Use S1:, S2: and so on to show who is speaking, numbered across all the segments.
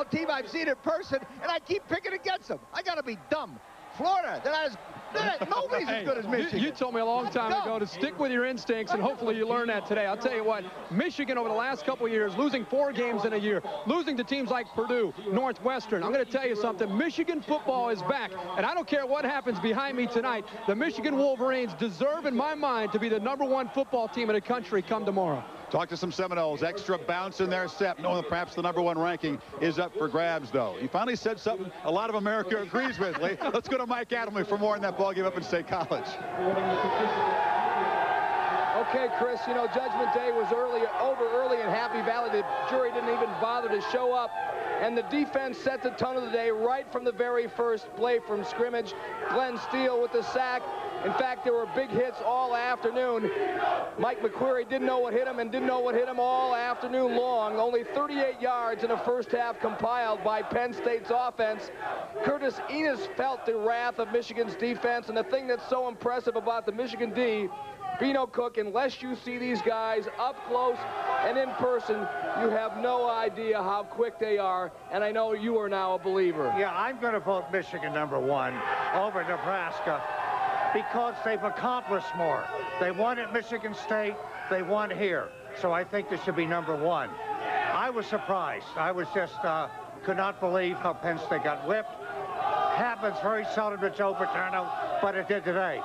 S1: football team I've seen in person, and I keep picking against them. I got to be dumb. Florida, nobody's as good as Michigan.
S2: You told me a long time ago to stick with your instincts, and hopefully you learn that today. I'll tell you what, Michigan over the last couple of years, losing 4 games in a year, losing to teams like Purdue, Northwestern. I'm going to tell you something. Michigan football is back, and I don't care what happens behind me tonight. The Michigan Wolverines deserve, in my mind, to be the #1 football team in the country come tomorrow.
S3: Talk to some Seminoles. Extra bounce in their step, knowing that perhaps the #1 ranking is up for grabs, though. You finally said something a lot of America agrees with, Lee. Let's go to Mike Adamle for more on that ballgame up in State College.
S4: Okay, Chris, you know, Judgment Day was over early in Happy Valley. The jury didn't even bother to show up. And the defense set the tone of the day right from the very first play from scrimmage. Glenn Steele with the sack. In fact, there were big hits all afternoon. Mike McQuarrie didn't know what hit him and didn't know what hit him all afternoon long. Only 38 yards in the first half compiled by Penn State's offense. Curtis Enos felt the wrath of Michigan's defense, and the thing that's so impressive about the Michigan D, Bino Cook, unless you see these guys up close and in person, you have no idea how quick they are, and I know you are now a believer.
S5: Yeah, I'm going to vote Michigan #1 over Nebraska because they've accomplished more. They won at Michigan State, they won here, so I think this should be #1. I was surprised. I was just could not believe how Penn State got whipped. Happens very seldom to Joe Paterno, but it did today.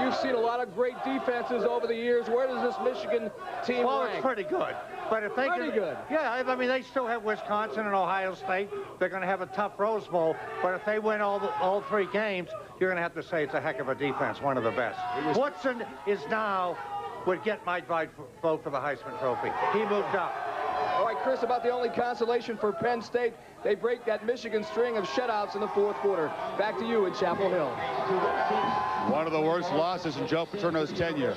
S4: You've seen a lot of great defenses over the years. Where does this Michigan team rank?
S5: It's pretty good. But if they
S4: good.
S5: Yeah, I mean, they still have Wisconsin and Ohio State. They're going to have a tough Rose Bowl. But if they win all 3 games, you're going to have to say it's a heck of a defense, one of the best. Woodson would get my vote for the Heisman Trophy. He moved up.
S4: All right, Chris, about the only consolation for Penn State, they break that Michigan string of shutouts in the 4th quarter. Back to you in Chapel Hill.
S3: One of the worst losses in Joe Paterno's tenure.